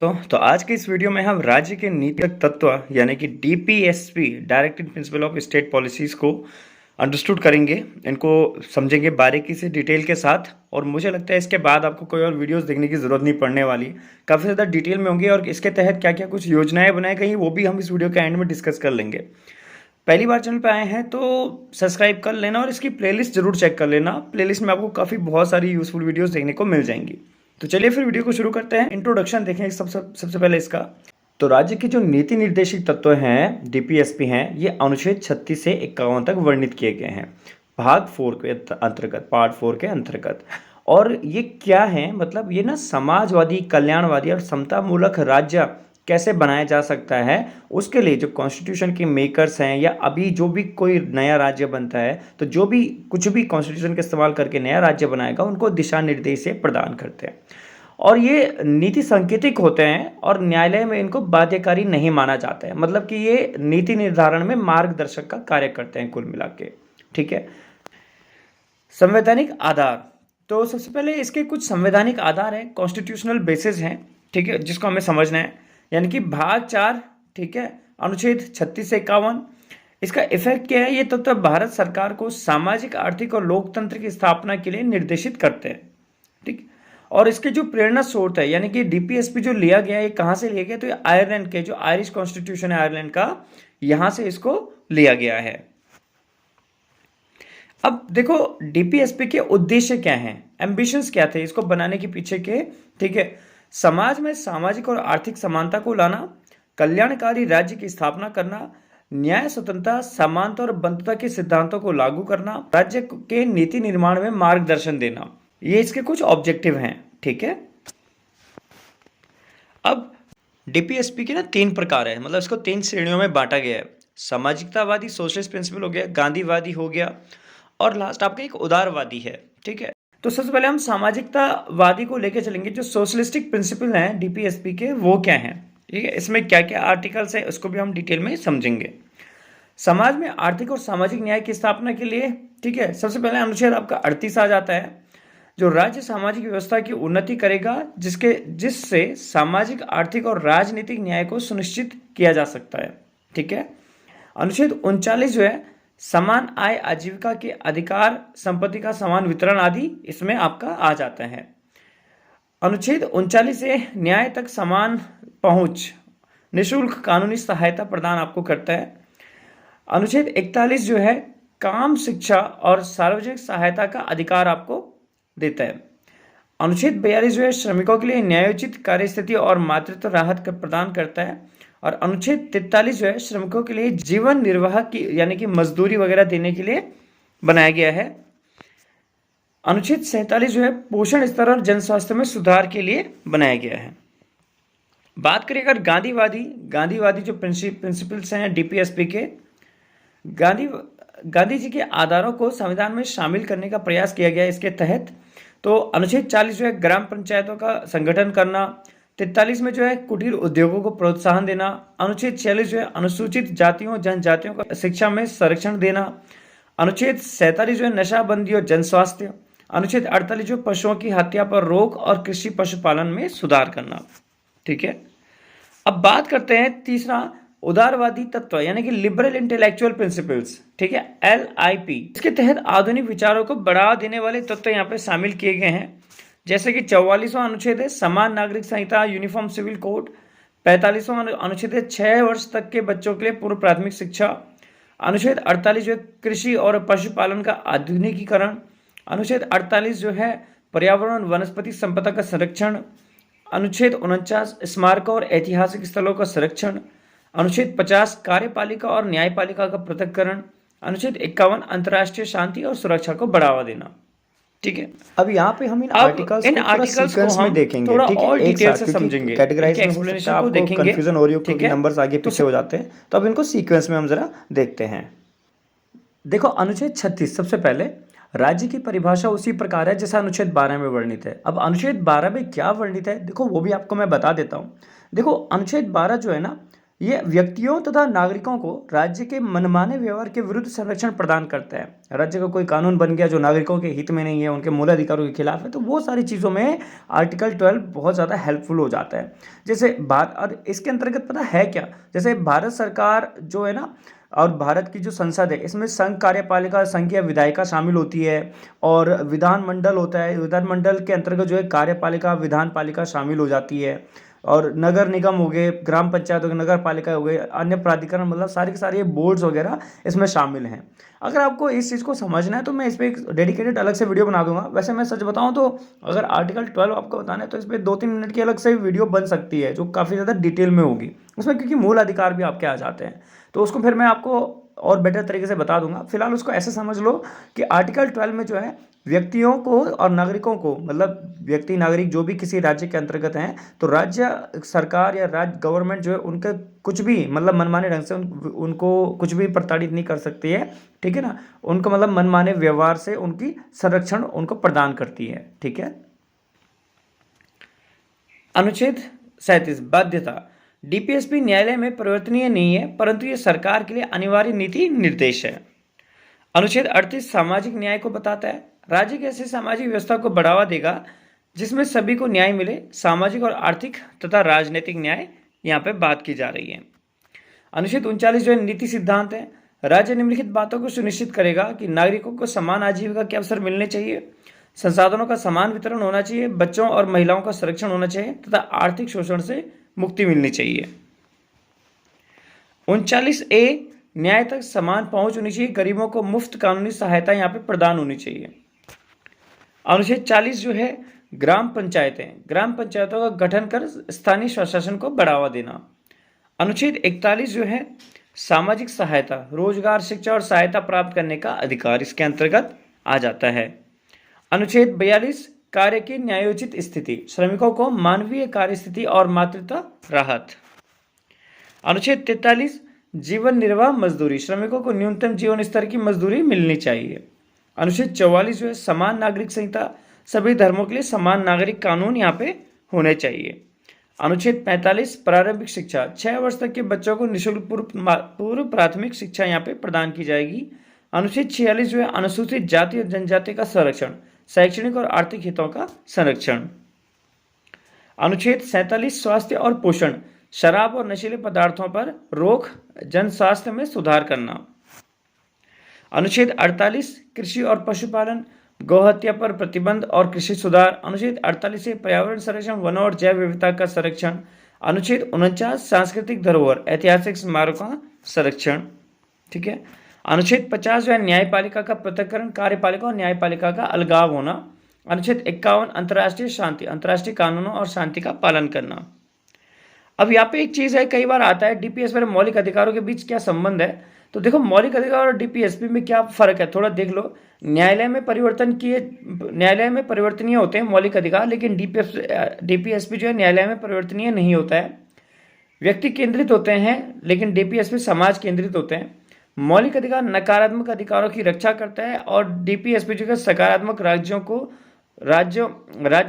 तो आज के इस वीडियो में हम राज्य के नीतिगत तत्व यानी कि DPSP directive principle of state policies को अंडरस्टूड करेंगे, इनको समझेंगे बारीकी से डिटेल के साथ। और मुझे लगता है इसके बाद आपको कोई और वीडियोस देखने की ज़रूरत नहीं पड़ने वाली, काफ़ी ज़्यादा डिटेल में होंगी और इसके तहत क्या क्या कुछ योजनाएं बनाई गई वो भी हम इस वीडियो के एंड में डिस्कस कर लेंगे। पहली बार चैनल पे आए हैं तो सब्सक्राइब कर लेना और इसकी प्लेलिस्ट जरूर चेक कर लेना। प्लेलिस्ट में आपको काफ़ी बहुत सारी यूजफुल वीडियोस देखने को मिल जाएंगी। तो चलिए फिर वीडियो को शुरू करते हैं। इंट्रोडक्शन देखें सबसे पहले इसका। तो राज्य के जो नीति निर्देशित तत्व हैं डीपीएसपी हैं, ये अनुच्छेद 36 से 51 तक वर्णित किए गए हैं भाग 4 के अंतर्गत, पार्ट 4 के अंतर्गत। और ये क्या है, मतलब ये ना समाजवादी, कल्याणवादी और समतामूलक राज्य कैसे बनाया जा सकता है उसके लिए जो कॉन्स्टिट्यूशन के मेकर्स हैं या अभी जो भी कोई नया राज्य बनता है तो जो भी कुछ भी कॉन्स्टिट्यूशन का इस्तेमाल करके नया राज्य बनाएगा उनको दिशा निर्देश प्रदान करते हैं। और ये नीति सांकेतिक होते हैं और न्यायालय में इनको बाध्यकारी नहीं माना जाता है, मतलब कि ये नीति निर्धारण में मार्गदर्शक का कार्य करते हैं कुल मिला के। ठीक है। संवैधानिक आधार, तो सबसे पहले इसके कुछ संवैधानिक आधार हैं, कॉन्स्टिट्यूशनल बेसिस हैं, ठीक है, जिसको हमें समझना है। यानी कि भाग 4, ठीक है, अनुच्छेद 36 से 51। इसका इफेक्ट क्या है, ये तत्व भारत सरकार को सामाजिक, आर्थिक और लोकतंत्र की स्थापना के लिए निर्देशित करते हैं। ठीक। और इसके जो प्रेरणा स्रोत है, यानी कि डीपीएसपी जो लिया गया है, ये कहाँ से लिया गया, तो ये आयरलैंड के जो आयरिश कॉन्स्टिट्यूशन है आयरलैंड का, यहां से इसको लिया गया है। अब देखो डीपीएसपी के उद्देश्य क्या हैं, एम्बिशंस क्या थे इसको बनाने के पीछे के। ठीक है। समाज में सामाजिक और आर्थिक समानता को लाना, कल्याणकारी राज्य की स्थापना करना, न्याय, स्वतंत्रता, समानता और बंधुता के सिद्धांतों को लागू करना, राज्य के नीति निर्माण में मार्गदर्शन देना, ये इसके कुछ ऑब्जेक्टिव हैं। ठीक है। अब डीपीएसपी के ना 3 प्रकार है, मतलब इसको 3 श्रेणियों में बांटा गया है। सामाजिकतावादी, सोशलिस्ट प्रिंसिपल हो गया, गांधीवादी हो गया, और लास्ट आपका एक उदारवादी है। ठीक है। तो सबसे पहले हम सामाजिकतावादी को लेकर चलेंगे। जो सोशलिस्टिक प्रिंसिपल हैं डीपीएसपी के, वो क्या हैं, ठीक है, इसमें क्या क्या आर्टिकल्स हैं उसको भी हम डिटेल में समझेंगे। समाज में आर्थिक और सामाजिक न्याय की स्थापना के लिए, ठीक है, सबसे पहले अनुच्छेद आपका 38 आ जाता है, जो राज्य सामाजिक व्यवस्था की उन्नति करेगा जिससे सामाजिक, आर्थिक और राजनीतिक न्याय को सुनिश्चित किया जा सकता है। ठीक है। अनुच्छेद 39 जो है समान आय, आजीविका के अधिकार, संपत्ति का समान वितरण आदि इसमें आपका आ जाता है। अनुच्छेद 39 से न्याय तक समान पहुंच, निःशुल्क कानूनी सहायता प्रदान आपको करता है। अनुच्छेद 41 जो है काम, शिक्षा और सार्वजनिक सहायता का अधिकार आपको देता है। अनुच्छेद 42 जो है श्रमिकों के लिए न्यायोचित कार्यस्थिति और मातृत्व राहत प्रदान करता है। और अनुच्छेद 43 जो है श्रमिकों के लिए जीवन निर्वाह की यानी कि मजदूरी वगैरह देने के लिए बनाया गया है। अनुच्छेद 47 जो है पोषण स्तर और जन स्वास्थ्य में सुधार के लिए बनाया गया है। बात करें अगर गांधीवादी जो प्रिंसिपल्स हैं डीपीएसपी के, गांधी जी के आधारों को संविधान में शामिल करने का प्रयास किया गया इसके तहत। तो अनुच्छेद 40 जो है ग्राम पंचायतों का संगठन करना, 43 में जो है कुटीर उद्योगों को प्रोत्साहन देना, अनुच्छेद 46 जो है अनुसूचित जातियों जनजातियों को शिक्षा में संरक्षण देना, अनुच्छेद 47 जो है नशाबंदी और जन स्वास्थ्य, अनुच्छेद 48 जो पशुओं की हत्या पर रोक और कृषि पशुपालन में सुधार करना। ठीक है। अब बात करते हैं तीसरा, उदारवादी तत्व यानी कि लिबरल इंटेलेक्चुअल प्रिंसिपल्स। ठीक है, LIP। इसके तहत आधुनिक विचारों को बढ़ावा देने वाले तत्व यहाँ पे शामिल किए गए हैं, जैसे कि 44वां अनुच्छेद है समान नागरिक संहिता, यूनिफॉर्म सिविल कोड। 45वां अनुच्छेद है 6 वर्ष तक के बच्चों के लिए पूर्व प्राथमिक शिक्षा। अनुच्छेद 48 जो है कृषि और पशुपालन का आधुनिकीकरण। अनुच्छेद 48 जो है पर्यावरण वनस्पति संपदा का संरक्षण। अनुच्छेद 49 स्मारकों और ऐतिहासिक स्थलों का संरक्षण। अनुच्छेद 50 कार्यपालिका और न्यायपालिका का पृथक्करण। अनुच्छेद 51 अंतर्राष्ट्रीय शांति और सुरक्षा को बढ़ावा देना। ठीक है। अब यहाँ पे हम इन आर्टिकल्स को हम देखेंगे, थोड़ा ठीक है, और एक डिटेल साथ, से समझेंगे, कैटेगराइजेशन हो सकता है, आपको कंफ्यूजन हो रही हो क्योंकि नंबर्स आगे पीछे हो जाते हैं, तो अब इनको सीक्वेंस में हम जरा देखते हैं। देखो अनुच्छेद 36 सबसे पहले राज्य की परिभाषा उसी प्रकार है जैसा अनुच्छेद 12 में वर्णित है। अब अनुच्छेद 12 में क्या वर्णित है देखो वो भी आपको मैं बता देता हूँ। देखो अनुच्छेद 12 जो है ना, ये व्यक्तियों तथा नागरिकों को राज्य के मनमाने व्यवहार के विरुद्ध संरक्षण प्रदान करता है। राज्य का कोई कानून बन गया जो नागरिकों के हित में नहीं है, उनके मूल अधिकारों के खिलाफ है, तो वो सारी चीज़ों में आर्टिकल 12 बहुत ज़्यादा हेल्पफुल हो जाता है। जैसे और इसके अंतर्गत पता है क्या, जैसे भारत सरकार जो है ना, और भारत की जो संसद है, इसमें संघ कार्यपालिका, संघीय विधायिका शामिल होती है, और विधानमंडल होता है। विधानमंडल के अंतर्गत जो है कार्यपालिका, विधान पालिका शामिल हो जाती है, और नगर निगम हो गए, ग्राम पंचायत हो गए, नगर पालिका हो गए, अन्य प्राधिकरण, मतलब सारे के सारे बोर्ड्स वगैरह इसमें शामिल हैं। अगर आपको इस चीज़ को समझना है तो मैं इस पर एक डेडिकेटेड अलग से वीडियो बना दूंगा। वैसे मैं सच बताऊं तो अगर आर्टिकल 12 आपको बताना है तो इस पर 2-3 मिनट की अलग से वीडियो बन सकती है, जो काफ़ी ज़्यादा डिटेल में होगी उसमें, क्योंकि मूल अधिकार भी आपके आ जाते हैं। तो उसको फिर मैं आपको और बेटर तरीके से बता दूंगा। फिलहाल उसको ऐसे समझ लो कि आर्टिकल 12 में जो है व्यक्तियों को और नागरिकों को, मतलब व्यक्ति नागरिक जो भी किसी राज्य के अंतर्गत हैं, तो राज्य सरकार या राज्य गवर्नमेंट जो है उनके कुछ भी, मतलब मनमाने ढंग से उनको कुछ भी प्रताड़ित नहीं कर सकती है, ठीक है ना। उनको मतलब मनमाने व्यवहार से उनकी संरक्षण उनको प्रदान करती है, ठीक है। अनुच्छेद 37 बाध्यता। डीपीएसपी न्यायालय में परिवर्तनीय नहीं है, परंतु यह सरकार के लिए अनिवार्य नीति निर्देश है। अनुच्छेद 38 सामाजिक न्याय को बताता है। राज्य की ऐसी सामाजिक व्यवस्था को बढ़ावा देगा जिसमें सभी को न्याय मिले। सामाजिक और आर्थिक तथा राजनीतिक न्याय यहाँ पे बात की जा रही है। अनुच्छेद 39 जो है नीति सिद्धांत है। राज्य निम्नलिखित बातों को सुनिश्चित करेगा कि नागरिकों को समान आजीविका के अवसर मिलने चाहिए, संसाधनों का समान वितरण होना चाहिए, बच्चों और महिलाओं का संरक्षण होना चाहिए तथा आर्थिक शोषण से मुक्ति मिलनी चाहिए। 39A न्याय तक समान पहुंच होनी चाहिए, गरीबों को मुफ्त कानूनी सहायता यहाँ पे प्रदान होनी चाहिए। अनुच्छेद 40 जो है ग्राम पंचायतें, ग्राम पंचायतों का गठन कर स्थानीय स्वशासन को बढ़ावा देना। अनुच्छेद 41 जो है सामाजिक सहायता, रोजगार, शिक्षा और सहायता प्राप्त करने का अधिकार इसके अंतर्गत आ जाता है। अनुच्छेद 42 कार्य की न्यायोचित स्थिति, श्रमिकों को मानवीय कार्य स्थिति और मातृत्व राहत। अनुच्छेद 43 जीवन निर्वाह मजदूरी, श्रमिकों को न्यूनतम जीवन स्तर की मजदूरी मिलनी चाहिए। अनुच्छेद 44 जो है समान नागरिक संहिता, सभी धर्मों के लिए समान नागरिक कानून यहाँ पे होने चाहिए। अनुच्छेद 45 प्रारंभिक शिक्षा, 6 वर्ष तक के बच्चों को निःशुल्क पूर्व प्राथमिक शिक्षा यहाँ पे प्रदान की जाएगी। अनुच्छेद 46 जो है अनुसूचित जाति और जनजाति का संरक्षण, शैक्षणिक और आर्थिक हितों का संरक्षण। अनुच्छेद 47 स्वास्थ्य और पोषण, शराब और नशीले पदार्थों पर रोक, जन स्वास्थ्य में सुधार करना। अनुच्छेद 48 कृषि और पशुपालन, गौहत्या पर प्रतिबंध और कृषि सुधार। अनुच्छेद 48 से पर्यावरण संरक्षण, वनों और जैव विविधता का संरक्षण। अनुच्छेद 49 सांस्कृतिक धरोहर, ऐतिहासिक स्मारकों का संरक्षण, ठीक है। अनुच्छेद 50 जो है न्यायपालिका का पृथक्करण, कार्यपालिका और न्यायपालिका का अलगाव होना। अनुच्छेद 51 अंतर्राष्ट्रीय शांति, अंतर्राष्ट्रीय कानूनों और शांति का पालन करना। अब यहाँ पे एक चीज़ है, कई बार आता है डीपीएस पर मौलिक अधिकारों के बीच क्या संबंध है। तो देखो मौलिक अधिकार और डीपीएसपी में क्या फर्क है, थोड़ा देख लो। न्यायालय में परिवर्तनीय होते हैं मौलिक अधिकार, लेकिन डीपीएसपी जो है न्यायालय में परिवर्तनीय नहीं होता है। व्यक्ति केंद्रित होते हैं, लेकिन डीपीएसपी समाज केंद्रित होते हैं। मौलिक अधिकार नकारात्मक अधिकारों की रक्षा करता है, और डीपीएसपी जो है सकारात्मक राज्य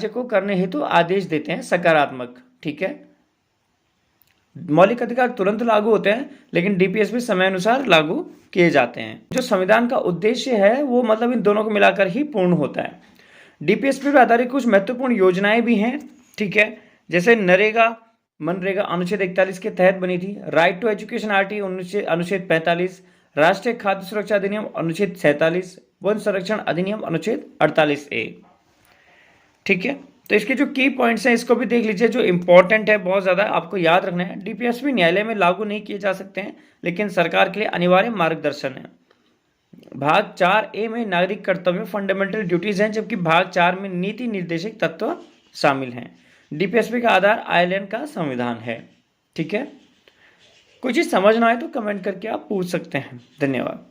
को करने हेतु आदेश देते हैं, सकारात्मक, ठीक है। मौलिक अधिकार तुरंत लागू होते हैं, लेकिन डीपीएसपी समय अनुसार लागू किए जाते हैं। जो संविधान का उद्देश्य है वो मतलब इन दोनों को मिलाकर ही पूर्ण होता है। डीपीएसपी पर आधारित कुछ महत्वपूर्ण योजनाएं भी हैं, ठीक है। जैसे मनरेगा अनुच्छेद 41 के तहत बनी थी। राइट टू एजुकेशन आरटी अनुच्छेद 45, राष्ट्रीय खाद्य सुरक्षा अधिनियम अनुच्छेद 47, वन संरक्षण अधिनियम अनुच्छेद 48A, ठीक है। तो इसके जो की पॉइंट्स हैं इसको भी देख लीजिए, जो इंपॉर्टेंट है, बहुत ज़्यादा आपको याद रखना है। डीपीएसपी न्यायालय में लागू नहीं किए जा सकते हैं, लेकिन सरकार के लिए अनिवार्य मार्गदर्शन है। भाग 4A में नागरिक कर्तव्य फंडामेंटल ड्यूटीज हैं, जबकि भाग 4 में नीति निर्देशक तत्व शामिल हैं। डीपीएसपी का आधार आयरलैंड का संविधान है, ठीक है। कोई चीज़ समझना है तो कमेंट करके आप पूछ सकते हैं। धन्यवाद।